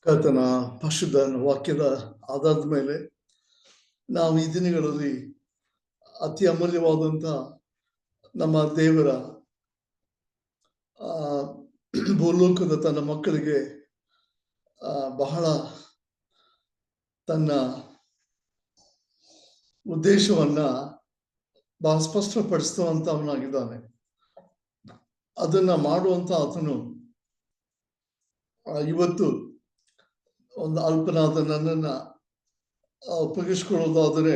ಕರ್ತನ ಪರಿಶುದ್ಧ ವಾಕ್ಯದ ಆಧಾರದ ಮೇಲೆ ನಾವು ಈ ದಿನಗಳಲ್ಲಿ ಅತಿ ಅಮೂಲ್ಯವಾದಂಥ ನಮ್ಮ ದೇವರ ಭೂಲೋಕದ ತನ್ನ ಮಕ್ಕಳಿಗೆ ಬಹಳ ತನ್ನ ಉದ್ದೇಶವನ್ನ ಬಹಳ ಸ್ಪಷ್ಟಪಡಿಸುವಂತವನಾಗಿದ್ದಾನೆ. ಅದನ್ನ ಮಾಡುವಂತ ಆತನು ಇವತ್ತು ಒಂದು ಅಲ್ಪನಾದ ನನ್ನನ್ನ ಒಪ್ಪಿಗಿಸ್ಕೊಳ್ಳೋದಾದರೆ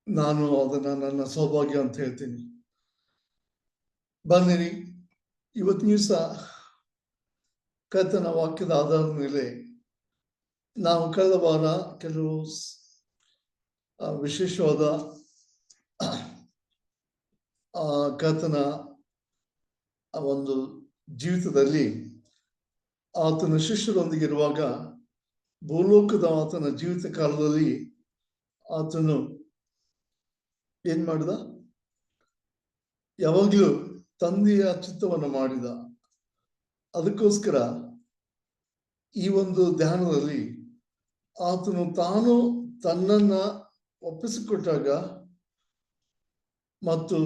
ನಾನು ಅದನ್ನ ನನ್ನ ಸೌಭಾಗ್ಯ ಅಂತ ಹೇಳ್ತೀನಿ. ಬನ್ನಿರಿ, ಇವತ್ತಿನ ದಿವಸ ಕರ್ತನ ವಾಕ್ಯದ ಆಧಾರದ ಮೇಲೆ ನಾವು ಕಳೆದ ವಾರ ಕೆಲವು ವಿಶೇಷವಾದ ಕರ್ತನ ಒಂದು ಜೀವಿತದಲ್ಲಿ ಆತನ ಶಿಷ್ಯರೊಂದಿಗಿರುವಾಗ ಭೂಲೋಕದ ಆತನ ಜೀವಿತ ಕಾಲದಲ್ಲಿ ಆತನು ಏನ್ ಮಾಡಿದ? ಯಾವಾಗ್ಲೂ ತಂದೆಯ ಚಿತ್ತವನ್ನು ಮಾಡಿದ. ಅದಕ್ಕೋಸ್ಕರ ಈ ಒಂದು ಧ್ಯಾನದಲ್ಲಿ ಆತನು ತಾನು ತನ್ನನ್ನ ಒಪ್ಪಿಸಿಕೊಟ್ಟಾಗ ಮತ್ತು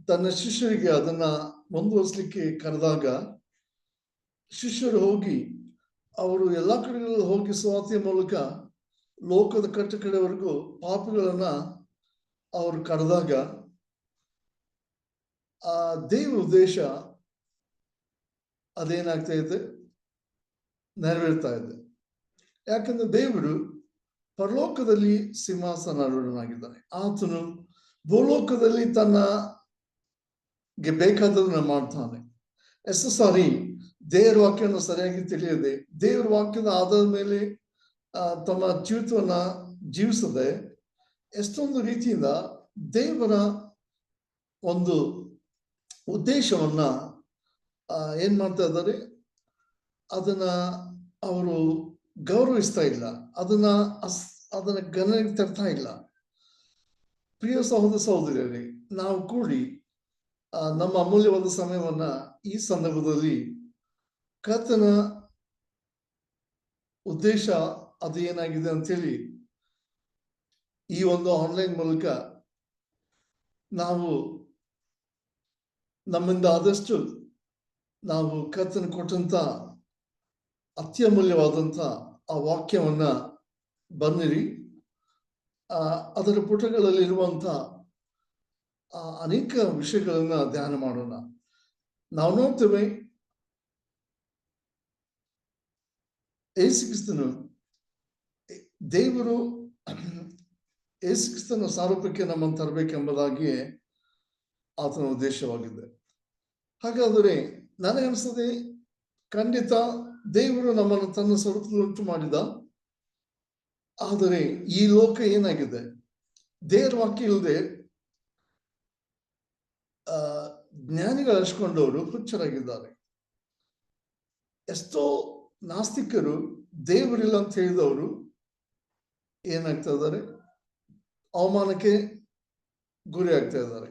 ತನ್ನ ಶಿಷ್ಯರಿಗೆ ಅದನ್ನ ಮುಂದುವರಿಸಲಿಕ್ಕೆ ಕರೆದಾಗ ಶಿಷ್ಯರು ಹೋಗಿ ಅವರು ಎಲ್ಲಾ ಕಡೆಗಳಲ್ಲಿ ಹೋಗಿ ಸುವಾರ್ತೆಯ ಮೂಲಕ ಲೋಕದ ಕಟ್ಟ ಕಡೆವರೆಗೂ ಪಾಪಿಗಳನ್ನ ಅವರು ಕರೆದಾಗ ಆ ದೇವರ ಉದ್ದೇಶ ಅದೇನಾಗ್ತಾ ಇದೆ? ನೆರವೇರ್ತಾ ಇದೆ. ಯಾಕಂದ್ರೆ ದೇವರು ಪರಲೋಕದಲ್ಲಿ ಸಿಂಹಾಸನಾರೂಢನಾಗಿದ್ದಾನೆ. ಆತನು ಭೂಲೋಕದಲ್ಲಿ ತನ್ನಗೆ ಬೇಕಾದದನ್ನ ಮಾಡ್ತಾನೆ. ಎಷ್ಟು ಸಾರಿ ದೇವರ ವಾಕ್ಯವನ್ನು ಸರಿಯಾಗಿ ತಿಳಿಯದೆ ದೇವರ ವಾಕ್ಯದ ಆಧಾರದ ಮೇಲೆ ತಮ್ಮ ಜೀವಿತವನ್ನ ಜೀವಿಸದೆ ಎಷ್ಟೊಂದು ರೀತಿಯಿಂದ ದೇವರ ಒಂದು ಉದ್ದೇಶವನ್ನ ಏನ್ ಮಾಡ್ತಾ ಇದ್ದಾರೆ? ಅದನ್ನ ಅವರು ಗೌರವಿಸ್ತಾ ಇಲ್ಲ, ಅದನ್ನ ಗಮನಕ್ಕೆ ತರ್ತಾ ಇಲ್ಲ. ಪ್ರಿಯ ಸಹೋದರ ಸಹೋದರಿಯರೇ, ನಾವು ಕೂಡಿ ನಮ್ಮ ಅಮೂಲ್ಯವಾದ ಸಮಯವನ್ನ ಈ ಸಂದರ್ಭದಲ್ಲಿ ಕರ್ತನ ಉದ್ದೇಶ ಅದು ಏನಾಗಿದೆ ಅಂತೇಳಿ ಈ ಒಂದು ಆನ್ಲೈನ್ ಮೂಲಕ ನಾವು ನಮ್ಮಿಂದ ಆದಷ್ಟು ನಾವು ಕರ್ತನ ಕೊಟ್ಟಂತ ಅತ್ಯಮೂಲ್ಯವಾದಂಥ ಆ ವಾಕ್ಯವನ್ನ ಬನ್ನಿರಿ, ಅದರ ಪುಟಗಳಲ್ಲಿರುವಂಥ ಅನೇಕ ವಿಷಯಗಳನ್ನ ಧ್ಯಾನ ಮಾಡೋಣ. ನಾವು ನೋಡ್ತೇವೆ ಯೇಸುಕ್ರಿಸ್ತನು ದೇವರು ಯೇಸುಕ್ರಿಸ್ತನ ಸಾರೂಪ್ಯಕ್ಕೆ ನಮ್ಮನ್ನು ತರಬೇಕೆಂಬುದಾಗಿಯೇ ಆತನ ಉದ್ದೇಶವಾಗಿದೆ. ಹಾಗಾದರೆ ನನಗನ್ನಿಸ್ತದೆ ಖಂಡಿತ ದೇವರು ನಮ್ಮನ್ನು ತನ್ನ ಸ್ವರೂಪದಲ್ಲಿ ಉಂಟು ಮಾಡಿದ. ಆದರೆ ಈ ಲೋಕ ಏನಾಗಿದೆ? ದೇವರ ವಾಕ್ಯ ಇಲ್ಲದೆ ಜ್ಞಾನಿಗಳು ಹಚ್ಕೊಂಡವರು ಹುಚ್ಚರಾಗಿದ್ದಾರೆ. ಎಷ್ಟೋ ನಾಸ್ತಿಕರು ದೇವರಿಲ್ಲ ಅಂತ ಹೇಳಿದವರು ಏನಾಗ್ತಾ ಇದ್ದಾರೆ? ಅವಮಾನಕ್ಕೆ ಗುರಿ ಆಗ್ತಾ ಇದ್ದಾರೆ.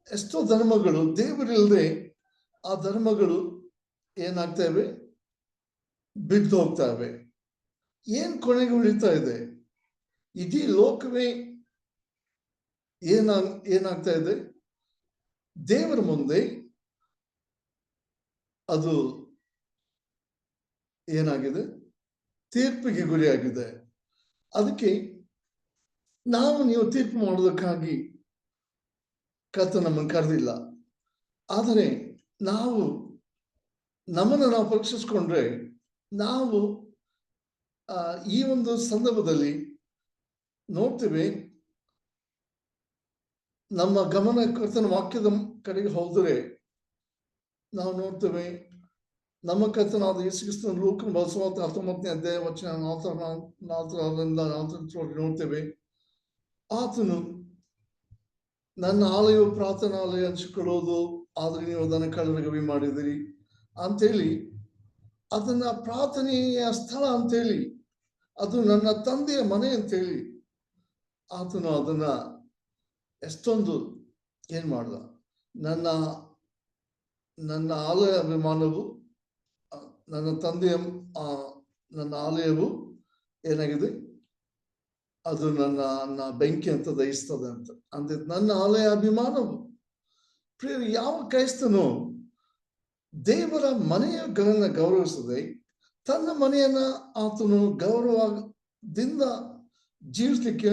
ಎಷ್ಟೋ ಧರ್ಮಗಳು ದೇವರಿಲ್ಲದೆ ಆ ಧರ್ಮಗಳು ಏನಾಗ್ತಾ ಇವೆ? ಬಿದ್ದು ಹೋಗ್ತಾ ಇವೆ. ಏನ್ ಕೊನೆಗೆ ಉಳಿತಾ ಇದೆ? ಇಡೀ ಲೋಕವೇ ಏನಾಗ್ತಾ ಇದೆ? ದೇವರ ಮುಂದೆ ಅದು ಏನಾಗಿದೆ? ತೀರ್ಪಿಗೆ ಗುರಿಯಾಗಿದೆ. ಅದಕ್ಕೆ ನೀವು ತೀರ್ಪು ಮಾಡೋದಕ್ಕಾಗಿ ಕರ್ತನು ನಮ್ಮನ್ನು ಕರೆದಿಲ್ಲ. ಆದರೆ ನಮ್ಮನ್ನು ನಾವು ಪರೀಕ್ಷಿಸ್ಕೊಂಡ್ರೆ ನಾವು ಈ ಒಂದು ಸಂದರ್ಭದಲ್ಲಿ ನೋಡ್ತೇವೆ, ನಮ್ಮ ಗಮನ ಕರ್ತನ ವಾಕ್ಯದ ಕಡೆಗೆ ಹೋದರೆ ನಾವು ನೋಡ್ತೇವೆ ನಮ್ಮ ಕರ್ತನಾದ ಯೇಸುಕ್ರಿಸ್ತನ ಲೂಕನ ಬರೆಸುವಂತ 19ನೇ ಅಧ್ಯಾಯ ವಚನ 4 ನೋಡ್ತೇವೆ. ಆತನು ನನ್ನ ಆಲಯವು ಪ್ರಾರ್ಥನಾಲಯ ಹಂಚಿಕೊಳ್ಳೋದು, ಆದ್ರೆ ನೀವು ಅದನ್ನು ಕಳ್ಳರಿಗೆ ಮಾಡಿದಿರಿ ಅಂತೇಳಿ, ಅದನ್ನ ಪ್ರಾರ್ಥನೆಯ ಸ್ಥಳ ಅಂತೇಳಿ, ಅದು ನನ್ನ ತಂದೆಯ ಮನೆ ಅಂತೇಳಿ ಆತನು ಅದನ್ನ ಎಷ್ಟೊಂದು ಏನ್ ಮಾಡ್ದ? ನನ್ನ ಆಲಯ ಅಭಿಮಾನವು ನನ್ನ ತಂದೆಯ ನನ್ನ ಆಲಯವು ಏನಾಗಿದೆ, ಅದು ನನ್ನ ಬೆಂಕಿ ಅಂತ ದಹಿಸ್ತದೆ ಅಂತ ಅಂದ್ರೆ ನನ್ನ ಆಲಯ ಅಭಿಮಾನವು. ಪ್ರಿಯರು, ಯಾವ ಕ್ರೈಸ್ತನು ದೇವರ ಮನೆಯನ್ನ ಗೌರವಿಸದೆ ತನ್ನ ಮನೆಯನ್ನ ಆತನು ಗೌರವದಿಂದ ಜೀವಿಸ್ಲಿಕ್ಕೆ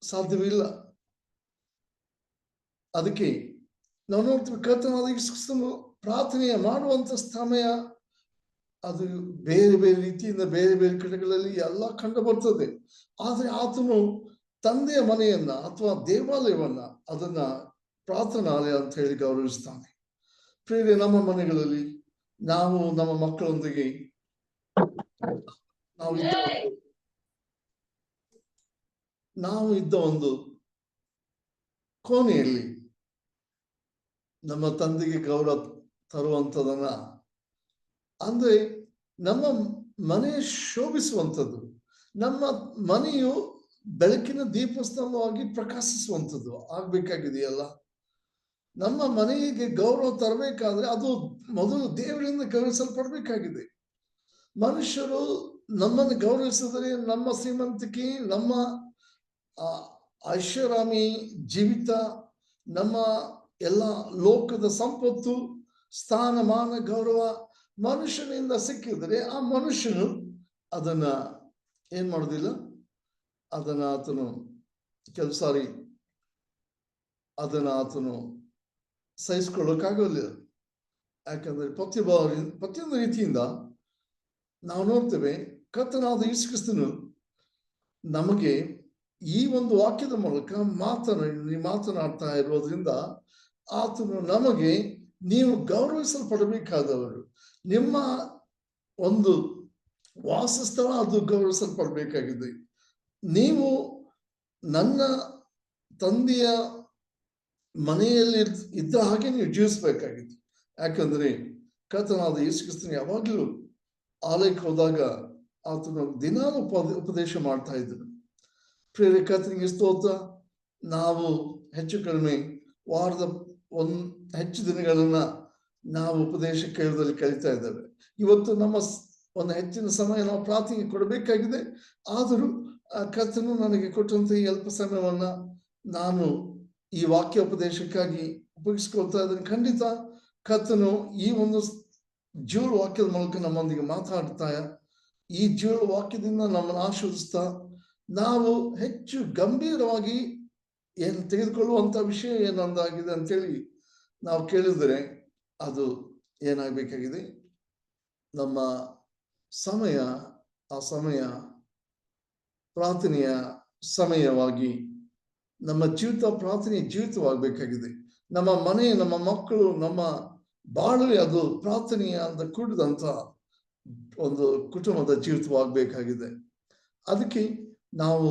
ಸಾಧ್ಯವಿಲ್ಲ. ಅದಕ್ಕೆ ನಾವು ನೋಡ್ತೀವಿ, ಕರ್ತನಾದ ಯೇಸು ಕ್ರಿಸ್ತನು ಪ್ರಾರ್ಥನೆಯ ಮಾಡುವಂತ ಸಮಯ ಅದು ಬೇರೆ ಬೇರೆ ರೀತಿಯಿಂದ ಬೇರೆ ಬೇರೆ ಕಡೆಗಳಲ್ಲಿ ಎಲ್ಲ ಕಂಡು ಬರ್ತದೆ. ಆದ್ರೆ ಆತನು ತಂದೆಯ ಮನೆಯನ್ನ ಅಥವಾ ದೇವಾಲಯವನ್ನ ಅದನ್ನ ಪ್ರಾರ್ಥನಾಲಯ ಅಂತ ಹೇಳಿ ಗೌರವಿಸ್ತಾನೆ. ಪ್ರಿಯರೇ, ನಮ್ಮ ಮನೆಗಳಲ್ಲಿ ನಾವು ನಮ್ಮ ಮಕ್ಕಳೊಂದಿಗೆ ನಾವು ಇದ್ದ ಒಂದು ಕೋಣೆಯಲ್ಲಿ ನಮ್ಮ ತಂದೆಗೆ ಗೌರವ ತರುವಂಥದನ್ನ ಅಂದ್ರೆ ನಮ್ಮ ಮನೆ ಶೋಭಿಸುವಂಥದ್ದು, ನಮ್ಮ ಮನೆಯು ಬೆಳಕಿನ ದೀಪಸ್ತಂಭವಾಗಿ ಪ್ರಕಾಶಿಸುವಂಥದ್ದು ಆಗ್ಬೇಕಾಗಿದೆಯಲ್ಲ. ನಮ್ಮ ಮನೆಗೆ ಗೌರವ ತರಬೇಕಾದ್ರೆ ಅದು ಮೊದಲು ದೇವರಿಂದ ಗೌರವಿಸಲ್ಪಡ್ಬೇಕಾಗಿದೆ. ಮನುಷ್ಯರು ನಮ್ಮನ್ನು ಗೌರವಿಸಿದರೆ ನಮ್ಮ ಶ್ರೀಮಂತಿಕೆ, ನಮ್ಮ ಐಷಾರಾಮಿ ಜೀವಿತ, ನಮ್ಮ ಎಲ್ಲ ಲೋಕದ ಸಂಪತ್ತು, ಸ್ಥಾನಮಾನ, ಗೌರವ ಮನುಷ್ಯನಿಂದ ಸಿಕ್ಕಿದ್ರೆ ಆ ಮನುಷ್ಯನು ಅದನ್ನ ಏನ್ ಮಾಡೋದಿಲ್ಲ, ಅದನ್ನ ಆತನು ಕೆಲವು ಸಾರಿ ಅದನ್ನ ಆತನು ಸಹಿಸ್ಕೊಳ್ಳೋಕ್ಕಾಗೋದಿಲ್ಲ. ಯಾಕಂದ್ರೆ ಪ್ರತಿಯೊಂದು ರೀತಿಯಿಂದ ನಾವು ನೋಡ್ತೇವೆ, ಕರ್ತನಾದ ಯೇಸು ಕ್ರಿಸ್ತನು ನಮಗೆ ಈ ಒಂದು ವಾಕ್ಯದ ಮೂಲಕ ಮಾತನಾಡ್ತಾ ಇರೋದ್ರಿಂದ ಆತನು ನಮಗೆ, ನೀವು ಗೌರವಿಸಲ್ಪಡಬೇಕಾದವರು, ನಿಮ್ಮ ಒಂದು ವಾಸಸ್ಥಳ ಅದು ಗೌರವಿಸಲ್ಪಡಬೇಕಾಗಿದೆ. ನೀವು ನನ್ನ ತಂದೆಯ ಮನೆಯಲ್ಲಿ ಇದ್ದ ಹಾಗೆ ನೀವು ಜೀವಿಸ್ಬೇಕಾಗಿತ್ತು. ಯಾಕಂದ್ರೆ ಕರ್ತನಾದ ಯೇಸು ಕ್ರಿಸ್ತನು ಯಾವಾಗಲೂ ಆಲಯಕ್ಕೆ ಹೋದಾಗ ಆತನು ದಿನಾಲು ಉಪದೇಶ ಮಾಡ್ತಾ ಇದ್ರು. ಪ್ರಿಯರೇ, ಕರ್ತನಿಗೆ ಸ್ತೋತ್ರ. ನಾವು ಹೆಚ್ಚು ಕಡಿಮೆ ವಾರದ ಹೆಚ್ಚು ದಿನಗಳನ್ನ ನಾವು ಉಪದೇಶ ಕೇಳೋದ್ರಲ್ಲಿ ಕಲಿತಾ ಇದ್ದೇವೆ. ಇವತ್ತು ನಮ್ಮ ಒಂದು ಹೆಚ್ಚಿನ ಸಮಯ ನಾವು ಪ್ರಾರ್ಥನೆಗೆ ಕೊಡಬೇಕಾಗಿದೆ. ಆದರೂ ಕರ್ತನು ನನಗೆ ಕೊಟ್ಟಂತ ಈ ಅಲ್ಪ ಸಮಯವನ್ನ ನಾನು ಈ ವಾಕ್ಯ ಉಪದೇಶಕ್ಕಾಗಿ ಉಪಯೋಗಿಸ್ಕೊಳ್ತಾ ಇದ್ದೇನೆ. ಖಂಡಿತ ಕರ್ತನು ಈ ಒಂದು ಜೀವ ವಾಕ್ಯದ ಮೂಲಕ ನಮ್ಮೊಂದಿಗೆ ಮಾತಾಡ್ತಾ, ಈ ಜೀವ ವಾಕ್ಯದಿಂದ ನಮ್ಮನ್ನು ಆಶೀರ್ವದಿಸ್ತಾ ನಾವು ಹೆಚ್ಚು ಗಂಭೀರವಾಗಿ ಏನು ತೆಗೆದುಕೊಳ್ಳುವಂತ ವಿಷಯ ಏನೊಂದಾಗಿದೆ ಅಂತೇಳಿ ನಾವು ಕೇಳಿದ್ರೆ ಅದು ಏನಾಗಬೇಕಾಗಿದೆ, ನಮ್ಮ ಸಮಯ ಆ ಸಮಯ ಪ್ರಾರ್ಥನೆಯ ಸಮಯವಾಗಿ ನಮ್ಮ ಜೀವಿತ ಪ್ರಾರ್ಥನೆಯ ಜೀವಿತವಾಗಬೇಕಾಗಿದೆ. ನಮ್ಮ ಮನೆ, ನಮ್ಮ ಮಕ್ಕಳು, ನಮ್ಮ ಬಾಳಲೆ ಅದು ಪ್ರಾರ್ಥನೆಯ ಅಂತ ಕೂಡಿದಂತ ಒಂದು ಕುಟುಂಬದ ಜೀವಿತವಾಗಬೇಕಾಗಿದೆ. ಅದಕ್ಕೆ ನಾವು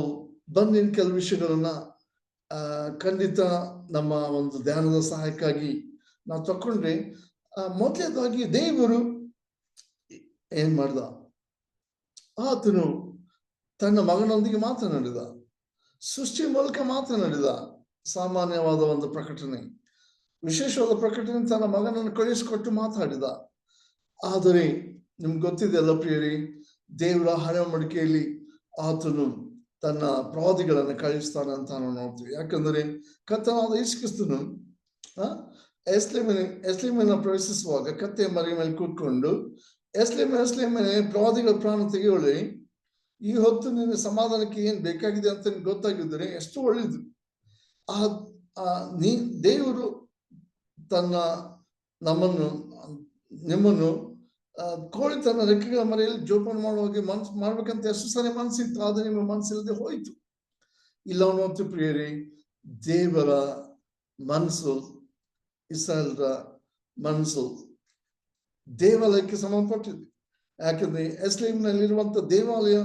ಬಂದಿನ ಕೆಲವು ವಿಷಯಗಳನ್ನ ಖಂಡಿತ ನಮ್ಮ ಒಂದು ಧ್ಯಾನದ ಸಹಾಯಕ್ಕಾಗಿ ನಾವು ತಕೊಂಡ್ರೆ, ಮೊದಲನೇದಾಗಿ ದೇವರು ಏನ್ ಮಾಡ್ದ, ಆತನು ತನ್ನ ಮಗನೊಂದಿಗೆ ಮಾತನಾಡಿದ, ಸೃಷ್ಟಿ ಮೂಲಕ ಮಾತನಾಡಿದ. ಸಾಮಾನ್ಯವಾದ ಒಂದು ಪ್ರಕಟಣೆ, ವಿಶೇಷವಾದ ಪ್ರಕಟಣೆ, ತನ್ನ ಮಗನನ್ನು ಕಳಿಸಿಕೊಟ್ಟು ಮಾತಾಡಿದ. ಆದರೆ ನಿಮ್ಗೆ ಗೊತ್ತಿದೆಯಲ್ಲ ಪ್ರಿಯರೇ, ದೇವರ ಹಣೆ ಮಡಿಕೆಯಲ್ಲಿ ಆತನು ತನ್ನ ಪ್ರವಾದಿಗಳನ್ನು ಕಳಿಸ್ತಾನೆ ಅಂತ ನಾವು ನೋಡ್ತೀವಿ. ಯಾಕಂದ್ರೆ ಕರ್ತನಾದ ಯೇಸು ಕ್ರಿಸ್ತನು ಎಸ್ಲೇಮಿನ ಪ್ರವೇಶಿಸುವಾಗ ಕತ್ತೆಯ ಮರಿ ಮೇಲೆ ಕೂತ್ಕೊಂಡು, ಎಸ್ಲೇಮನೆ ಪ್ರವಾದಿಗಳ ಪ್ರಾಣ ತೆಗೆಯೋಳಿ, ಈ ಹೊತ್ತು ನಿನ್ನ ಸಮಾಧಾನಕ್ಕೆ ಏನ್ ಬೇಕಾಗಿದೆ ಅಂತ ನಿನ್ಗೆ ಗೊತ್ತಾಗಿದ್ರೆ ಎಷ್ಟು ಒಳ್ಳೇದು. ದೇವರು ತನ್ನ ನಿಮ್ಮನ್ನು ಕೋಳಿ ತನ್ನ ರೆಕ್ಕೆಗಳ ಮರೆಯಲ್ಲಿ ಜೋಪಾನ ಮಾಡುವಾಗ ಮಾಡ್ಬೇಕಂತ ಎಷ್ಟು ಸರಿ ಮನ್ಸಿತ್ತು, ಆದ್ರೆ ನಿಮ್ಮ ಮನಸ್ಸಿಲ್ಲದೆ ಹೋಯ್ತು. ಇಲ್ಲ ಅನ್ನೋದು ಪ್ರಿಯರೇ, ದೇವರ ಮನಸ್ಸು, ಇಸ್ರಾಯೇಲ್ರ ಮನಸ್ಸು ದೇವಾಲಯಕ್ಕೆ ಸಂಬಂಧಪಟ್ಟಿದೆ. ಯಾಕಂದ್ರೆ ಎಸ್ಲೇಮ್ನಲ್ಲಿರುವಂತ ದೇವಾಲಯ,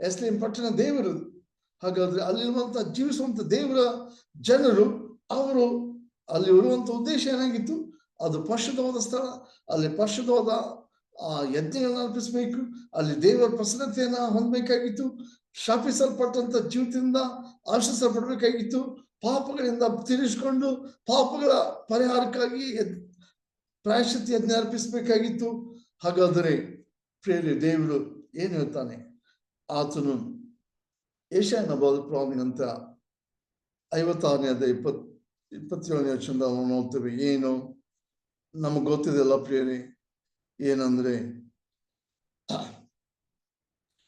ಎಸ್ಲೇಮ್ ಪಟ್ಟಣ ದೇವರದು. ಹಾಗಾದ್ರೆ ಅಲ್ಲಿರುವಂತ ಜೀವಿಸುವಂತ ದೇವರ ಜನರು, ಅವರು ಅಲ್ಲಿ ಇರುವಂತ ಉದ್ದೇಶ ಏನಾಗಿತ್ತು, ಅದು ಪರಿಶುದ್ಧವಾದ ಸ್ಥಳ, ಅಲ್ಲಿ ಪರಿಶುದ್ಧವಾದ ಯಜ್ಞಗಳನ್ನ ಅರ್ಪಿಸಬೇಕು, ಅಲ್ಲಿ ದೇವರ ಪ್ರಸನ್ನತೆಯನ್ನ ಹೊಂದಬೇಕಾಗಿತ್ತು, ಶಾಪಿಸಲ್ಪಟ್ಟಂತ ಜೀವಿತದಿಂದ ಆಶಿಸಲ್ಪಡ್ಬೇಕಾಗಿತ್ತು, ಪಾಪಗಳಿಂದ ತೀರಿಸಿಕೊಂಡು ಪಾಪಗಳ ಪರಿಹಾರಕ್ಕಾಗಿ ಪ್ರಾಯಶ್ಚಿತ್ತ ಯಜ್ಞ ಅರ್ಪಿಸಬೇಕಾಗಿತ್ತು. ಹಾಗಾದರೆ ಪ್ರಿಯರೇ, ದೇವರು ಏನ್ ಹೇಳ್ತಾನೆ? ಆತನು ಏಷಯನ ಪ್ರವಾದನೆಯಂತ 56ನೇ ಅಧ್ಯಾಯ 27ನೇ ವಚನದಲ್ಲಿ ನಾವು ನೋಡ್ತೇವೆ. ಏನು ನಮಗ್ ಗೊತ್ತಿದೆಲ್ಲ ಪ್ರಿಯರೇ, ಏನಂದ್ರೆ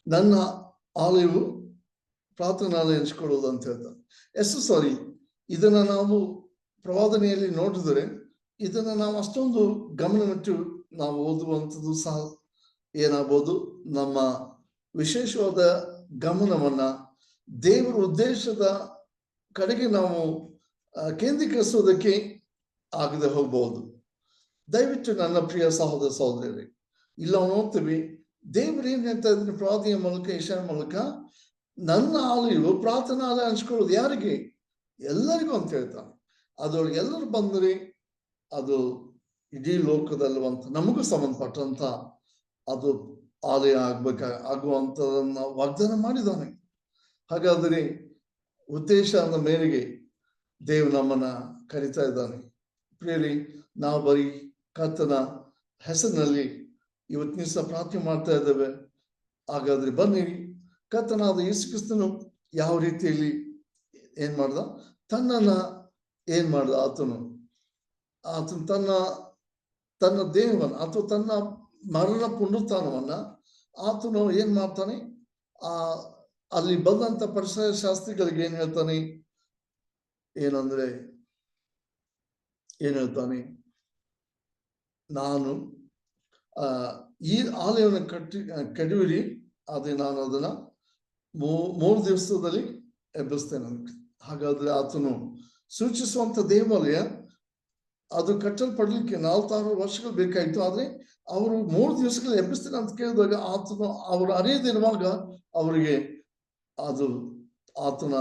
ನನ್ನ ಆಲಯವು ಪ್ರಾರ್ಥನಾಲಯ ಹಂಚ್ಕೊಳ್ಳೋದು ಅಂತ ಹೇಳ್ತಾರೆ. ಸಾರಿ, ಇದನ್ನ ನಾವು ಪ್ರವಾದನೆಯಲ್ಲಿ ನೋಡಿದರೆ ಇದನ್ನ ನಾವು ಅಷ್ಟೊಂದು ಗಮನವಿಟ್ಟು ನಾವು ಓದುವಂಥದ್ದು ಸಹ ಏನಾಗ್ಬೋದು, ನಮ್ಮ ವಿಶೇಷವಾದ ಗಮನವನ್ನ ದೇವರ ಉದ್ದೇಶದ ಕಡೆಗೆ ನಾವು ಕೇಂದ್ರೀಕರಿಸೋದಕ್ಕೆ ಆಗದೆ ಹೋಗ್ಬಹುದು. ದಯವಿಟ್ಟು ನನ್ನ ಪ್ರಿಯ ಸಹೋದರ ಸಹೋದರಿ, ಇಲ್ಲ ನೋಡ್ತೀವಿ ದೇವರು ಏನ್ ಹೇಳ್ತಾ ಇದ್ರೆ ಪ್ರವಾದಿಯ ಮೂಲಕ, ಯೆಶಾಯ ಮೂಲಕ, ನನ್ನ ಆಲಯವು ಪ್ರಾರ್ಥನಾಲಯ ಹಂಚ್ಕೊಳ್ಳೋದು ಯಾರಿಗೆ? ಎಲ್ಲರಿಗೂ ಅಂತ ಹೇಳ್ತಾನೆ. ಅದ್ರೊಳಗೆ ಎಲ್ಲರೂ ಬಂದ್ರೆ ಅದು ಇಡೀ ಲೋಕದಲ್ಲುವಂತ ನಮಗೂ ಸಂಬಂಧಪಟ್ಟಂತ ಅದು ಆಲಯ ಆಗುವಂತದನ್ನ ವಾಗ್ದಾನ ಮಾಡಿದ್ದಾನೆ. ಹಾಗಾದರೆ ಉದ್ದೇಶದ ಮೇರೆಗೆ ದೇವ್ ನಮ್ಮನ್ನ ಕರೀತಾ ಇದ್ದಾನೆ. ಪ್ರಿಯರಿ, ನಾವು ಬರೀ ಕರ್ತನ ಹೆಸರಿನಲ್ಲಿ ಇವತ್ತಿನ ದಿವಸ ಪ್ರಾರ್ಥನೆ ಮಾಡ್ತಾ ಇದ್ದೇವೆ. ಹಾಗಾದ್ರೆ ಬನ್ನಿ, ಕರ್ತನಾದ ಯೇಸು ಕ್ರಿಸ್ತನು ಯಾವ ರೀತಿಯಲ್ಲಿ ಏನ್ ಮಾಡ್ದ? ತನ್ನನ್ನ ಏನ್ ಮಾಡ್ದ? ಆತನು ತನ್ನ ದೇಹವನ್ನ ಅಥವಾ ತನ್ನ ಮರಣ ಪುನರುತ್ಥಾನವನ್ನ ಆತನು ಏನ್ ಮಾಡ್ತಾನೆ? ಅಲ್ಲಿ ಬಂದಂತ ಪರಿಸರ ಶಾಸ್ತ್ರಿಗಳಿಗೆ ಏನ್ ಹೇಳ್ತಾನೆ? ಏನ್ ಹೇಳ್ತಾನೆ? ನಾನು ಈ ಆಲಯವನ್ನು ಕೆಡವಿರಿ, ಆದ್ರೆ ನಾನು ಅದನ್ನ 3 ದಿವಸದಲ್ಲಿ ಎಬ್ಬಿಸ್ತೇನೆ. ಹಾಗಾದ್ರೆ ಆತನು ಸೂಚಿಸುವಂತ ದೇವಾಲಯ ಅದು ಕಟ್ಟಲ್ಪಡ್ಲಿಕ್ಕೆ 4-6 ವರ್ಷಗಳು ಬೇಕಾಯ್ತು. ಆದ್ರೆ ಅವರು 3 ದಿವಸಗಳು ಎಬ್ಬಿಸ್ತೇನೆ ಅಂತ ಕೇಳಿದಾಗ ಆತನು ಅವರು ಅರಿಯದಿರುವಾಗ ಅವರಿಗೆ ಅದು ಆತನ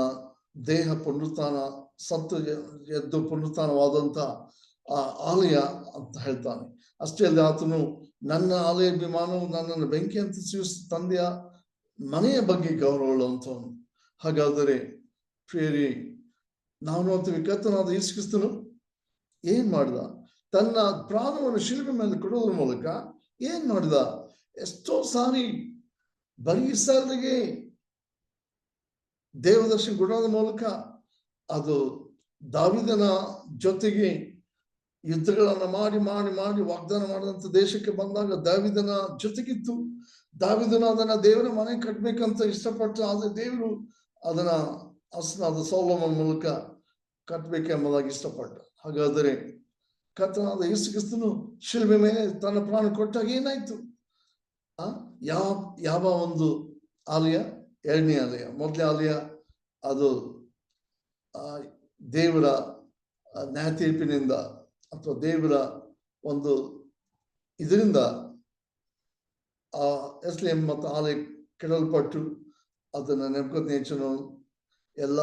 ದೇಹ ಪುನರುತ್ಥಾನ, ಸತ್ತು ಎದ್ದು ಪುನರುತ್ಥಾನವಾದಂತ ಆ ಆಲಯ ಅಂತ ಹೇಳ್ತಾನೆ. ಅಷ್ಟೇ ಅಲ್ಲದೆ ಆತನು ನನ್ನ ಆಲಯ ಅಭಿಮಾನವು ನನ್ನನ್ನು ಬೆಂಕಿ ಅಂತ ತಂದೆಯ ಮನೆಯ ಬಗ್ಗೆ ಗೌರವವುಳ್ಳಂಥವನು. ಹಾಗಾದರೆ ಪ್ರಿಯರಿ, ನಾವು ನೋಡ್ತೀವಿ ಕರ್ತನಾದ ಯೇಸು ಕ್ರಿಸ್ತನು ಏನ್ ಮಾಡ್ದ? ತನ್ನ ಪ್ರಾಣವನ್ನು ಶಿಲುಬೆ ಮೇಲೆ ಕೊಡೋದ್ರ ಮೂಲಕ ಏನ್ ಮಾಡಿದ? ಎಷ್ಟೋ ಸಾರಿ ಬರೀ ಇಸ್ರಾಯೇಲಿಗೆ ದೇವದರ್ಶನ ಕೊಡೋದ್ರ ಮೂಲಕ ಅದು ದಾವೀದನ ಜೊತೆಗೆ ಯುದ್ಧಗಳನ್ನ ಮಾಡಿ ಮಾಡಿ ಮಾಡಿ ವಾಗ್ದಾನ ಮಾಡಿದಂತ ದೇಶಕ್ಕೆ ಬಂದಾಗ ದಾವೀದನ ಜೊತೆಗಿತ್ತು. ದಾವೀದನ ಅದನ್ನ ದೇವರ ಮನೆ ಕಟ್ಬೇಕಂತ ಇಷ್ಟಪಟ್ಟು, ಆದ್ರೆ ದೇವರು ಅದನ್ನ ಅಸನಾದ ಸೊಲೊಮೋನನ ಮೂಲಕ ಕಟ್ಬೇಕೆಂಬುದಾಗಿ ಇಷ್ಟಪಟ್ಟ. ಹಾಗಾದರೆ ಕರ್ತನಾದ ಯೇಸು ಕ್ರಿಸ್ತನು ಶಿಲುಬೆ ಮೇಲೆ ತನ್ನ ಪ್ರಾಣ ಕೊಟ್ಟಾಗ ಏನಾಯ್ತು? ಯಾವ ಒಂದು ಆಲಯ? 2ನೇ ಆಲಯ. ಮೊದಲನೇ ಆಲಯ ಅದು ದೇವರ ನ್ಯಾಯ ತೀರ್ಪಿನಿಂದ ಅಥವಾ ದೇವರ ಒಂದು ಇದರಿಂದ ಯೆರೂಸಲೇಮ್ ಮತ್ತು ಆಲಯ ಕೆಡಲ್ಪಟ್ಟು ಅದನ್ನ ನೆಬೂಕದ್ನೆಚ್ಚರನು ಎಲ್ಲ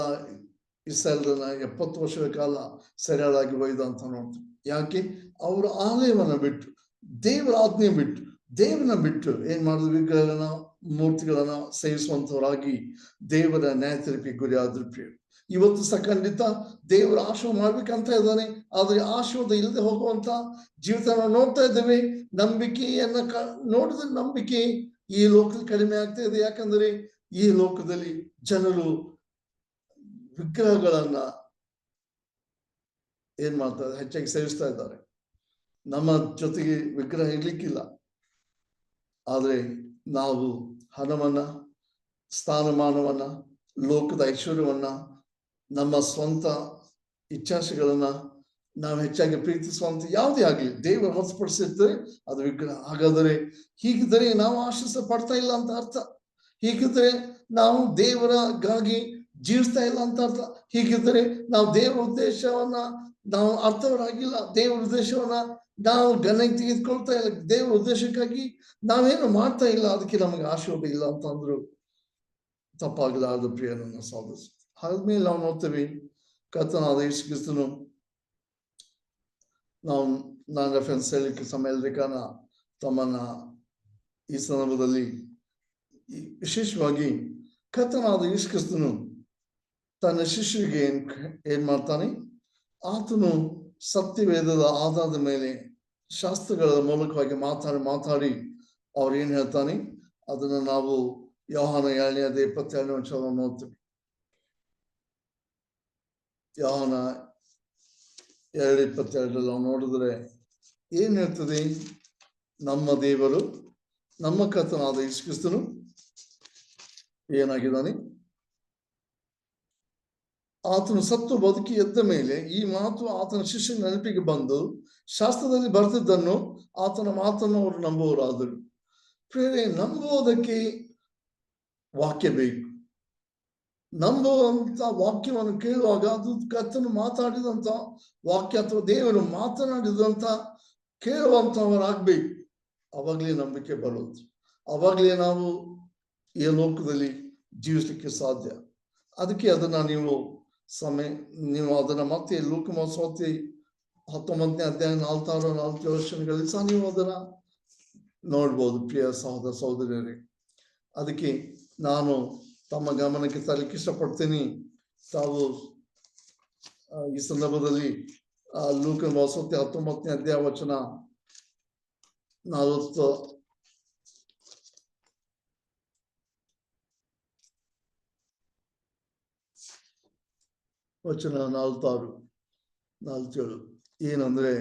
ಇಸ್ರಾಯೇಲರನ್ನ 70 ವರ್ಷಗಳ ಕಾಲ ಸೆರೆಯಾಳಾಗಿ ಒಯ್ದ ಅಂತ ನೋಡ್ತೀವಿ. ಯಾಕೆ? ಅವರು ಆಲಯವನ್ನ ಬಿಟ್ಟು, ದೇವರ ಆಜ್ಞೆ ಬಿಟ್ಟು, ದೇವರನ್ನ ಬಿಟ್ಟು ಏನ್ ಮಾಡಿದ್ರು? ವಿಗ್ರಹಗಳನ್ನ, ಮೂರ್ತಿಗಳನ್ನ ಸೇವಿಸುವಂತವರಾಗಿ ದೇವರ ನ್ಯಾಯ ತೀರ್ಪಿಗೆ ಗುರಿ ಆದ್ರು. ಪ್ರಿಯರು, ಇವತ್ತು ಸಹ ಖಂಡಿತ ದೇವರ ಆಶೀರ್ವಾದ ಮಾಡ್ಬೇಕಂತ ಇದ್ದಾನೆ. ಆದ್ರೆ ಆಶೀರ್ವಾದ ಇಲ್ಲದೆ ಹೋಗುವಂತ ಜೀವಿತ ನಾವು ನೋಡ್ತಾ ಇದ್ದೇವೆ. ನಂಬಿಕೆಯನ್ನ ನೋಡಿದ್ರೆ ನಂಬಿಕೆ ಈ ಲೋಕದಲ್ಲಿ ಕಡಿಮೆ ಆಗ್ತಾ ಇದೆ. ಯಾಕಂದ್ರೆ ಈ ಲೋಕದಲ್ಲಿ ಜನರು ವಿಗ್ರಹಗಳನ್ನ ಏನ್ ಮಾಡ್ತಾರೆ? ಹೆಚ್ಚಾಗಿ ಸೇವಿಸ್ತಾ ಇದ್ದಾರೆ. ನಮ್ಮ ಜೊತೆಗೆ ವಿಗ್ರಹ ಇರ್ಲಿಕ್ಕಿಲ್ಲ. ಆದ್ರೆ ನಾವು ಹಣವನ್ನ, ಸ್ಥಾನಮಾನವನ್ನ, ಲೋಕದ ಐಶ್ವರ್ಯವನ್ನ, ನಮ್ಮ ಸ್ವಂತ ಇಚ್ಛಾಶೆಗಳನ್ನ ನಾವು ಹೆಚ್ಚಾಗಿ ಪ್ರೀತಿಸುವಂತ ಯಾವುದೇ ಆಗ್ಲಿ ದೇವರು ಹೊರತುಪಡಿಸಿರ್ತಾರೆ ಅದು ವಿಗ್ರಹ. ಹಾಗಾದರೆ ಹೀಗಿದ್ದರೆ ನಾವು ಆಶೀರ್ವಾದ ಪಡ್ತಾ ಇಲ್ಲ ಅಂತ ಅರ್ಥ. ಹೀಗಿದ್ರೆ ನಾವು ದೇವರಗಾಗಿ ಜೀವಿಸ್ತಾ ಇಲ್ಲ ಅಂತ ಅರ್ಥ. ಹೀಗಿದ್ದರೆ ನಾವು ದೇವರ ಉದ್ದೇಶವನ್ನ ನಾವು ಅರ್ಥವರಾಗಿಲ್ಲ. ದೇವರ ಉದ್ದೇಶವನ್ನ ನಾವು ಗಣನೆಗೆ ತೆಗೆದುಕೊಳ್ತಾ ಇಲ್ಲ. ದೇವರ ಉದ್ದೇಶಕ್ಕಾಗಿ ನಾವೇನು ಮಾಡ್ತಾ ಇಲ್ಲ. ಅದಕ್ಕೆ ನಮಗೆ ಆಶೀರ್ವಾದ ಇಲ್ಲ ಅಂತ ಅಂದ್ರು ತಪ್ಪಾಗಲಾರದು. ಪ್ರಿಯ ನನ್ನ ಸಹೋದರ, ಆದ್ಮೇಲೆ ನಾವು ನೋಡ್ತೇವೆ ಕರ್ತನಾದ ಯೇಸು ಕ್ರಿಸ್ತನು, ನಾನು ರೆಫರೆನ್ಸ್ ಹೇಳಲಿಕ್ಕೆ ಸಮಯ ಇಲ್ಲದೆ ಕಾರಣ ತಮ್ಮನ್ನ ಈ ಸಂದರ್ಭದಲ್ಲಿ ವಿಶೇಷವಾಗಿ ಕರ್ತನಾದ ಯೇಸು ಕ್ರಿಸ್ತನು ತನ್ನ ಶಿಷ್ಯರಿಗೆ ಏನ್ ಮಾಡ್ತಾನೆ? ಆತನು ಸತ್ಯವೇದದ ಆಧಾರದ ಮೇಲೆ ಶಾಸ್ತ್ರಗಳ ಮೂಲಕವಾಗಿ ಮಾತಾಡಿ ಅವ್ರು ಏನ್ ಹೇಳ್ತಾನೆ ಅದನ್ನ ನಾವು ಯೋಹಾನ 7:27 ನೋಡ್ತೀವಿ. ಯೋಹಾನ 2:22 ನಾವು ನೋಡಿದ್ರೆ ಏನ್ ಹೇಳ್ತದೆ? ನಮ್ಮ ದೇವರು, ನಮ್ಮ ಕರ್ತನಾದ ಯೇಸು ಕ್ರಿಸ್ತನು ಏನಾಗಿದ್ದಾನೆ? ಆತನು ಸತ್ತು ಬದುಕಿ ಎದ್ದ ಮೇಲೆ ಈ ಮಾತು ಆತನ ಶಿಷ್ಯನ ನೆನಪಿಗೆ ಬಂದು ಶಾಸ್ತ್ರದಲ್ಲಿ ಬರ್ತಿದ್ದನ್ನು ಆತನ ಮಾತನ್ನು ಅವರು ನಂಬುವರಾದರು. ಪ್ರೇರೆ, ನಂಬುವುದಕ್ಕೆ ವಾಕ್ಯ ಬೇಕು. ನಂಬುವಂತ ವಾಕ್ಯವನ್ನು ಕೇಳುವಾಗ ಅದು ಕರ್ತನು ಮಾತಾಡಿದಂತ ವಾಕ್ಯ ಅಥವಾ ದೇವರು ಮಾತನಾಡಿದಂತ ಕೇಳುವಂತವರಾಗ್ಬೇಕು. ಅವಾಗ್ಲೇ ನಂಬಿಕೆ ಬರೋದು. ಅವಾಗ್ಲೇ ನಾವು ಈ ಲೋಕದಲ್ಲಿ ಜೀವಿಸ್ಲಿಕ್ಕೆ ಸಾಧ್ಯ. ಅದಕ್ಕೆ ಅದನ್ನ ನೀವು ಅದನ್ನ ಮತ್ತೆ ಲೋಕಮೋತ್ಸವತಿ 19ನೇ ಅಧ್ಯಾಯ 4 ವರ್ಷಗಳಲ್ಲಿ ಸಹ ನೀವು ಅದನ್ನ ನೋಡ್ಬೋದು ಪ್ರಿಯ ಸಹೋದರ ಸಹೋದರಿಯರೇ. ಅದಕ್ಕೆ ನಾನು ತಮ್ಮ ಗಮನಕ್ಕೆ ತರಲಿಕ್ಕೆ ಇಷ್ಟಪಡ್ತೀನಿ. ತಾವು ಈ ಸಂದರ್ಭದಲ್ಲಿ ಲೋಕಮೋತ್ಸವತಿ 19ನೇ ಅಧ್ಯಾಯ ವಚನ 46 ಏನಂದ್ರೆ,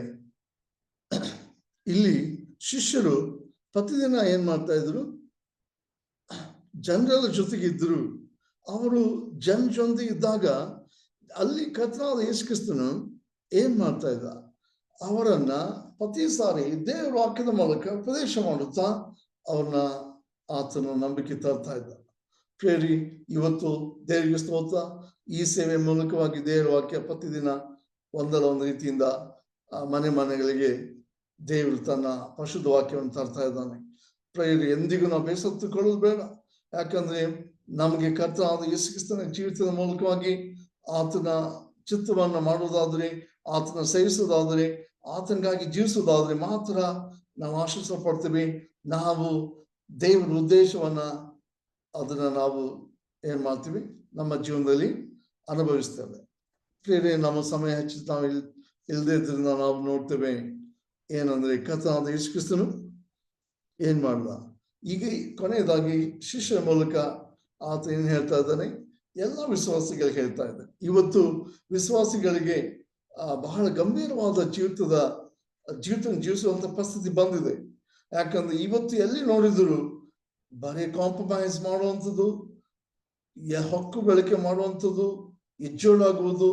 ಇಲ್ಲಿ ಶಿಷ್ಯರು ಪ್ರತಿದಿನ ಏನ್ ಮಾಡ್ತಾ ಇದ್ರು? ಜನರ ಜೊತೆಗೆ ಇದ್ರು. ಅವರು ಜೊತೆಗೆ ಇದ್ದಾಗ ಅಲ್ಲಿ ಕರ್ತನಾದ ಯೇಸು ಕ್ರಿಸ್ತನು ಏನ್ ಮಾಡ್ತಾ ಇದ್ದ? ಅವರನ್ನ ಪ್ರತಿ ಸಾರಿ ದೇವರ ವಾಕ್ಯದ ಮೂಲಕ ಉಪದೇಶ ಮಾಡುತ್ತಾ ಅವ್ರನ್ನ ಆತನ ನಂಬಿಕೆ ತರ್ತಾ ಇದ್ದ. ಪ್ರೇರಿ, ಇವತ್ತು ದೇವರಿಗೆ ಸ್ತೋತ್ರ, ಈ ಸೇವೆ ಮೂಲಕವಾಗಿ ದೇವರ ವಾಕ್ಯ ಪ್ರತಿದಿನ ಒಂದಲ್ಲ ಒಂದು ರೀತಿಯಿಂದ ಮನೆಗಳಿಗೆ ದೇವರು ತನ್ನ ಪರಿಶುದ್ಧ ವಾಕ್ಯವನ್ನು ತರ್ತಾ ಇದ್ದಾನೆ. ಪ್ರೇರಿ, ಎಂದಿಗೂ ನಾವು ಬೇಸತ್ತುಕೊಳ್ಳೋದು ಬೇಡ. ಯಾಕಂದ್ರೆ ನಮಗೆ ಕರ್ತನಾದ ಯೇಸು ಕ್ರಿಸ್ತನ ಜೀವಿತದ ಮೂಲಕವಾಗಿ ಆತನ ಚಿತ್ತವನ್ನ ಮಾಡುವುದಾದ್ರೆ, ಆತನ ಸೇವಿಸುವುದಾದ್ರೆ, ಆತನಿಗಾಗಿ ಜೀವಿಸುವುದಾದ್ರೆ ಮಾತ್ರ ನಾವು ಆಶಿಸಲ್ಪಡ್ತೀವಿ. ನಾವು ದೇವರ ಉದ್ದೇಶವನ್ನ ಅದನ್ನ ನಾವು ಏನ್ ಮಾಡ್ತೀವಿ? ನಮ್ಮ ಜೀವನದಲ್ಲಿ ಅನುಭವಿಸ್ತೇವೆ. ಪ್ರೇರೆ, ನಮ್ಮ ಸಮಯ ಹೆಚ್ಚು ನಾವು ಇಲ್ಲದೆ ಇದ್ರಿಂದ ನಾವು ನೋಡ್ತೇವೆ ಏನಂದ್ರೆ, ಕರ್ತನಾದ ಯೇಸು ಕ್ರಿಸ್ತನು ಏನ್ ಮಾಡ್ದ? ಈಗ ಕೊನೆಯದಾಗಿ ಶಿಷ್ಯರ ಮೂಲಕ ಆತ ಏನ್ ಹೇಳ್ತಾ ಇದ್ದಾನೆ? ಎಲ್ಲ ವಿಶ್ವಾಸಿಗಳಿಗೆ ಹೇಳ್ತಾ ಇದ್ದಾನೆ. ಇವತ್ತು ವಿಶ್ವಾಸಿಗಳಿಗೆ ಬಹಳ ಗಂಭೀರವಾದ ಜೀವಿತ ಜೀವಿಸುವಂತ ಪರಿಸ್ಥಿತಿ ಬಂದಿದೆ. ಯಾಕಂದ್ರೆ ಇವತ್ತು ಎಲ್ಲಿ ನೋಡಿದ್ರು ಬರೀ ಕಾಂಪ್ರಮೈಸ್ ಮಾಡುವಂಥದ್ದು, ಹಕ್ಕು ಬಳಕೆ ಮಾಡುವಂಥದ್ದು, ಎಜ್ಜೋಳಾಗುವುದು,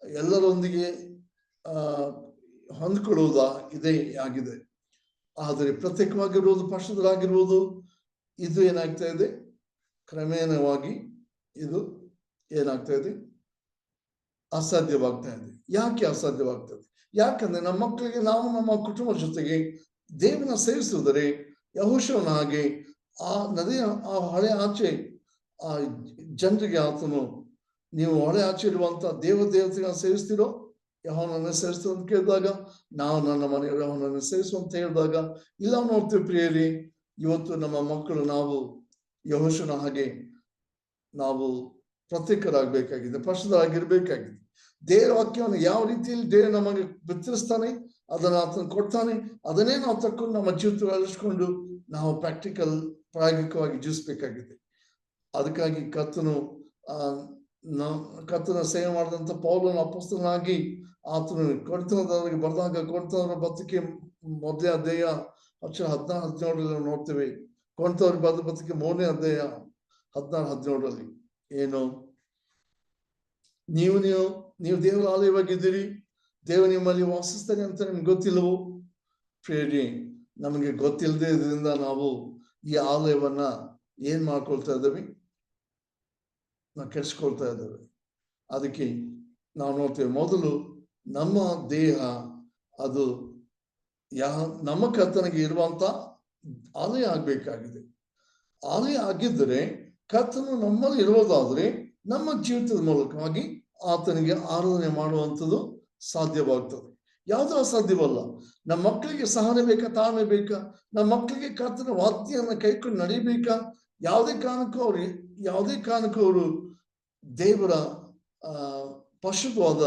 ಎಲ್ಲರೊಂದಿಗೆ ಹೊಂದ್ಕೊಳ್ಳುವುದ ಇದೇ ಆಗಿದೆ. ಆದರೆ ಪ್ರತ್ಯೇಕವಾಗಿರುವುದು, ಪರಿಶುದ್ಧರಾಗಿರುವುದು, ಇದು ಏನಾಗ್ತಾ ಇದೆ? ಕ್ರಮೇಣವಾಗಿ ಇದು ಏನಾಗ್ತಾ ಇದೆ? ಅಸಾಧ್ಯವಾಗ್ತಾ ಇದೆ. ಯಾಕೆ ಅಸಾಧ್ಯವಾಗ್ತದೆ? ಯಾಕಂದ್ರೆ ನಮ್ಮ ಮಕ್ಕಳಿಗೆ ನಾವು ನಮ್ಮ ಕುಟುಂಬದ ಜೊತೆಗೆ ದೇವನ ಸೇವಿಸಿದರೆ ಯೆಹೋಶುವನ ಹಾಗೆ ಆ ನದಿಯ ಆ ಹೊಳೆ ಆಚೆ ಆ ಜನರಿಗೆ ಆತನು, ನೀವು ಹೊಳೆ ಆಚೆ ಇರುವಂತ ದೇವತೆಗಳನ್ನ ಸೇವಿಸ್ತಿರೋ, ಯೆಹೋವನನ್ನ ಸೇವಿಸ್ತೀರೋ ಅಂತ ಕೇಳಿದಾಗ, ನಾವು ನನ್ನ ಮನೆಯವರು ಯೆಹೋವನನ್ನ ಸೇವಿಸು ಅಂತ ಹೇಳಿದಾಗ, ಇಲ್ಲ ನೋಡ್ತೀವಿ ಪ್ರಿಯರಿ, ಇವತ್ತು ನಮ್ಮ ಮಕ್ಕಳು ನಾವು ಯೆಹೋಶುವನ ಹಾಗೆ ನಾವು ಪ್ರತ್ಯೇಕರಾಗಬೇಕಾಗಿದೆ, ಪರಿಶುದ್ಧರಾಗಿರ್ಬೇಕಾಗಿದೆ. ದೇವರ ವಾಕ್ಯವನ್ನು ಯಾವ ರೀತಿಯಲ್ಲಿ ದೇವರು ನಮಗೆ ಬಿತ್ತರಿಸ್ತಾನೆ, ಅದನ್ನ ಆತನ ಕೊಡ್ತಾನೆ, ಅದನ್ನೇ ನಾವು ತಕ್ಕೊಂಡು ನಮ್ಮ ಜೀವಿತ ಅಳಿಸ್ಕೊಂಡು ನಾವು ಪ್ರಾಯೋಗಿಕವಾಗಿ ಜೀವಿಸ್ಬೇಕಾಗಿದೆ. ಅದಕ್ಕಾಗಿ ಕರ್ತನ ಸೇವೆ ಮಾಡಿದಂತ ಪೌಲನ ಅಪೊಸ್ತಲನಾಗಿ ಆತನು ಕೊಡ್ತನದವರಿಗೆ ಬರೆದಾಗ ಕೊಡ್ತನವರ ಬತ್ತಿಕೆ 1ನೇ ಅಧ್ಯಾಯ 16-17 ನೋಡ್ತೇವೆ. ಕೊಡ್ತವ್ರಿಗೆ ಬರೆದ ಬತ್ತಿಕೆ 3ನೇ ಅಧ್ಯಾಯ 16-17 ಏನು? ನೀವು ದೇವರ ಆಲಯವಾಗಿದ್ದೀರಿ, ದೇವ ನಿಮ್ಮಲ್ಲಿ ವಾಸಿಸ್ತಾನೆ ಅಂತ ನಿಮ್ಗೆ ಗೊತ್ತಿಲ್ಲವೋ? ಪ್ರೇರಿ, ನಮಗೆ ಗೊತ್ತಿಲ್ಲದೆ ಇದರಿಂದ ನಾವು ಈ ಆಲಯವನ್ನ ಏನ್ ಮಾಡ್ಕೊಳ್ತಾ ಇದ್ದೇವೆ? ನಾವು ಕೆಡಿಸ್ಕೊಳ್ತಾ ಇದ್ದೇವೆ. ಅದಕ್ಕೆ ನಾವು ನೋಡ್ತೇವೆ, ಮೊದಲು ನಮ್ಮ ದೇಹ ಅದು ನಮ್ಮ ಕರ್ತನಿಗೆ ಇರುವಂತ ಆಲಯ ಆಗ್ಬೇಕಾಗಿದೆ. ಆಲಯ ಆಗಿದ್ದರೆ ಕರ್ತನು ನಮ್ಮಲ್ಲಿ ಇರುವುದಾದ್ರೆ ನಮ್ಮ ಜೀವಿತದ ಮೂಲಕವಾಗಿ ಆತನಿಗೆ ಆರಾಧನೆ ಮಾಡುವಂಥದ್ದು ಸಾಧ್ಯವಾಗ್ತದೆ. ಯಾವುದು ಅಸಾಧ್ಯವಲ್ಲ. ನಮ್ಮ ಮಕ್ಕಳಿಗೆ ಸಹನೆ ಬೇಕಾ, ತಾಳ್ಮೆ ಬೇಕಾ? ನಮ್ಮ ಮಕ್ಕಳಿಗೆ ಕರ್ತನ ವಾಕ್ಯವನ್ನು ಕೈಕೊಂಡು ನಡಿಬೇಕಾ? ಯಾವುದೇ ಕಾರಣಕ್ಕೂ ಅವರು ದೇವರ ಪರಿಶುದ್ಧವಾದ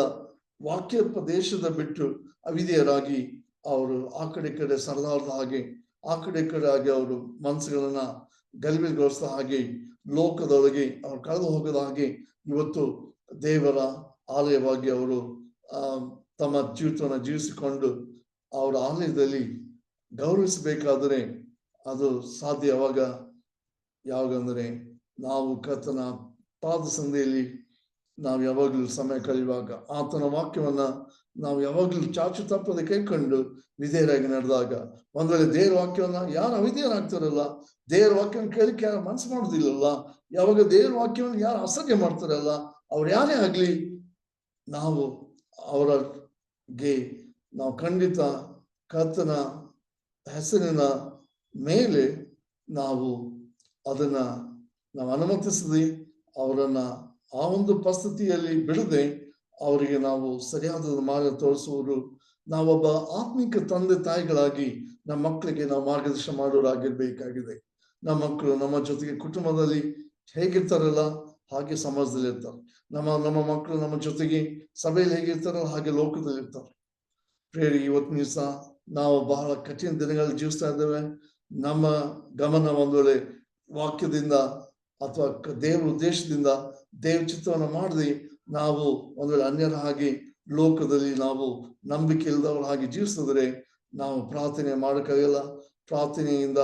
ವಾಕ್ಯ ಪ್ರದೇಶದ ಬಿಟ್ಟು ಅವಿಧೇಯರಾಗಿ ಅವರು ಆ ಕಡೆ ಸರದಾರದ ಹಾಗೆ ಆ ಕಡೆ ಈ ಕಡೆ ಆಗಿ ಅವರು ಮನಸ್ಸುಗಳನ್ನ ಗಲಿಬಿಲಿಗೊಳಿಸಿದ ಹಾಗೆ ಲೋಕದೊಳಗೆ ಅವ್ರು ಕಳೆದು ಹೋಗದ ಹಾಗೆ ಇವತ್ತು ದೇವರ ಆಲಯವಾಗಿ ಅವರು ತಮ್ಮ ಜೀವಿತವನ್ನು ಜೀವಿಸಿಕೊಂಡು ಅವರ ಆಲಯದಲ್ಲಿ ಗೌರವಿಸಬೇಕಾದರೆ ಅದು ಸಾಧ್ಯ ಯಾವಾಗಂದ್ರೆ ನಾವು ಕರ್ತನ ಪಾದ ಸಂಧಿಯಲ್ಲಿ ನಾವು ಯಾವಾಗಲೂ ಸಮಯ ಕಳೆಯುವಾಗ ಆತನ ವಾಕ್ಯವನ್ನ ನಾವು ಯಾವಾಗಲೂ ಚಾಚು ತಪ್ಪದೆ ಕೈಕೊಂಡು ವಿಧೇಯರಾಗಿ ನಡೆದಾಗ, ಒಂದ್ ವೇಳೆ ದೇವರ ವಾಕ್ಯವನ್ನ ಯಾರು ಅವಿಧೇಯರಾಗ್ತಾರಲ್ಲ, ದೇವರ ವಾಕ್ಯವನ್ನು ಕೇಳಿಕ್ಕೆ ಯಾರು ಮನಸ್ಸು ಮಾಡುದಿಲ್ಲಲ್ಲ, ಯಾವಾಗ ದೇವರ ವಾಕ್ಯವನ್ನು ಯಾರು ಅಸಹ್ಯ ಮಾಡ್ತಾರಲ್ಲ, ಅವ್ರು ಯಾರೇ ಆಗ್ಲಿ ನಾವು ಅವರಿಗೆ ನಾವು ಖಂಡಿತ ಕರ್ತನ ಹೆಸರಿನ ಮೇಲೆ ನಾವು ಅದನ್ನ ನಾವು ಅನುಮತಿಸದೆ ಅವರನ್ನ ಆ ಒಂದು ಪರಿಸ್ಥಿತಿಯಲ್ಲಿ ಬಿಡದೆ ಅವರಿಗೆ ನಾವು ಸರಿಯಾದ ಮಾರ್ಗ ತೋರಿಸುವುದು, ನಾವೊಬ್ಬ ಆತ್ಮಿಕ ತಂದೆ ತಾಯಿಗಳಾಗಿ ನಮ್ಮ ಮಕ್ಕಳಿಗೆ ನಾವು ಮಾರ್ಗದರ್ಶನ ಮಾಡೋರಾಗಿರ್ಬೇಕಾಗಿದೆ. ನಮ್ಮ ಮಕ್ಕಳು ನಮ್ಮ ಜೊತೆಗೆ ಕುಟುಂಬದಲ್ಲಿ ಹೇಗಿರ್ತಾರಲ್ಲ ಹಾಗೆ ಸಮಾಜದಲ್ಲಿ ಇರ್ತಾರೆ. ನಮ್ಮ ಮಕ್ಕಳು ನಮ್ಮ ಜೊತೆಗೆ ಸಭೆಯಲ್ಲಿ ಹೇಗಿರ್ತಾರಲ್ಲ ಹಾಗೆ ಲೋಕದಲ್ಲಿ ಇರ್ತಾರೆ. ಪ್ರೇರಿ, ಇವತ್ತಿನ ದಿವಸ ನಾವು ಬಹಳ ಕಠಿಣ ದಿನಗಳಲ್ಲಿ ಜೀವಿಸ್ತಾ ಇದ್ದೇವೆ. ನಮ್ಮ ಗಮನ ಒಂದು ವೇಳೆ ವಾಕ್ಯದಿಂದ ಅಥವಾ ದೇವರ ಉದ್ದೇಶದಿಂದ ದೇವ ಚಿತ್ತವನ್ನು ಮಾಡದೆ ನಾವು ಒಂದು ವೇಳೆ ಅನ್ಯರ ಹಾಗೆ ಲೋಕದಲ್ಲಿ ನಾವು ನಂಬಿಕೆ ಇಲ್ಲದವರ ಹಾಗೆ ಜೀವಿಸಿದ್ರೆ ನಾವು ಪ್ರಾರ್ಥನೆ ಮಾಡೋಕ್ಕಾಗಲ್ಲ. ಪ್ರಾರ್ಥನೆಯಿಂದ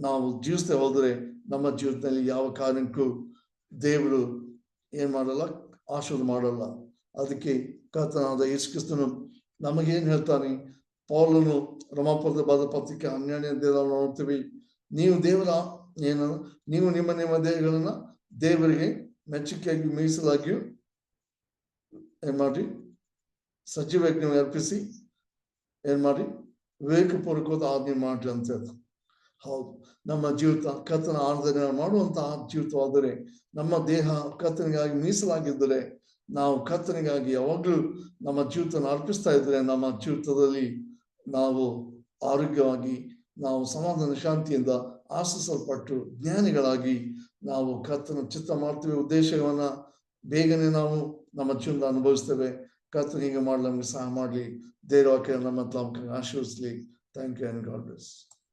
ನಾವು ಜೀವಿಸ್ತಾ ಹೋದ್ರೆ ನಮ್ಮ ಜೀವಿತದಲ್ಲಿ ಯಾವ ಕಾರಣಕ್ಕೂ ದೇವರು ಏನ್ ಮಾಡಲ್ಲ, ಆಶೀರ್ವಾದ ಮಾಡಲ್ಲ. ಅದಕ್ಕೆ ಕರ್ತನಾದ ಯೇಸು ಕ್ರಿಸ್ತನು ನಮಗೇನ್ ಹೇಳ್ತಾನೆ, ಪೌಲನು ರೋಮಾಪುರದ ಬರೆದ ಪತ್ರಿಕೆ 12ನೇ ಅಧ್ಯಾಯದಲ್ಲಿ ನೋಡ್ತೀವಿ, ನೀವು ನಿಮ್ಮ ದೇಹಗಳನ್ನ ದೇವರಿಗೆ ಮೆಚ್ಚುಗೆಯಾಗಿ ಮೀಸಲಾಗಿಯೂ ಏನ್ ಮಾಡಿ ಸಜೀವ ಅರ್ಪಿಸಿ ಏನ್ ಮಾಡಿ ವಿವೇಕಪೂರ್ವಕವಾದ ಆಜ್ಞೆ ಮಾಡ್ರಿ ಅಂತ ಹೇಳ್ತಾರೆ. ಹೌದು, ನಮ್ಮ ಜೀವಿತ ಕರ್ತನ ಆರಾಧನೆ ಮಾಡುವಂತಹ ಜೀವಿತವಾದರೆ, ನಮ್ಮ ದೇಹ ಕರ್ತನಿಗಾಗಿ ಮೀಸಲಾಗಿದ್ದರೆ, ನಾವು ಕರ್ತನಿಗಾಗಿ ಯಾವಾಗ್ಲೂ ನಮ್ಮ ಜೀವಿತನ ಅರ್ಪಿಸ್ತಾ ಇದ್ರೆ ನಮ್ಮ ಜೀವಿತದಲ್ಲಿ ನಾವು ಆರೋಗ್ಯವಾಗಿ, ನಾವು ಸಮಾಧಾನ ಶಾಂತಿಯಿಂದ ಆಶಿಸಲ್ಪಟ್ಟು ಜ್ಞಾನಿಗಳಾಗಿ ನಾವು ಕರ್ತನ ಚಿತ್ತ ಮಾಡ್ತೀವಿ. ಉದ್ದೇಶವನ್ನ ಬೇಗನೆ ನಾವು ನಮ್ಮ ಜೀವನ ಅನುಭವಿಸ್ತೇವೆ. ಕರ್ತನ ಹೀಗೆ ಮಾಡಲು ನಮ್ಗೆ ಸಹಾಯ ಮಾಡ್ಲಿ. ದೇವರ ವಾಕ್ಯ ನಮ್ಮ ಆಶೀರ್ವದಿಸ್ಲಿ. Thank you and God bless.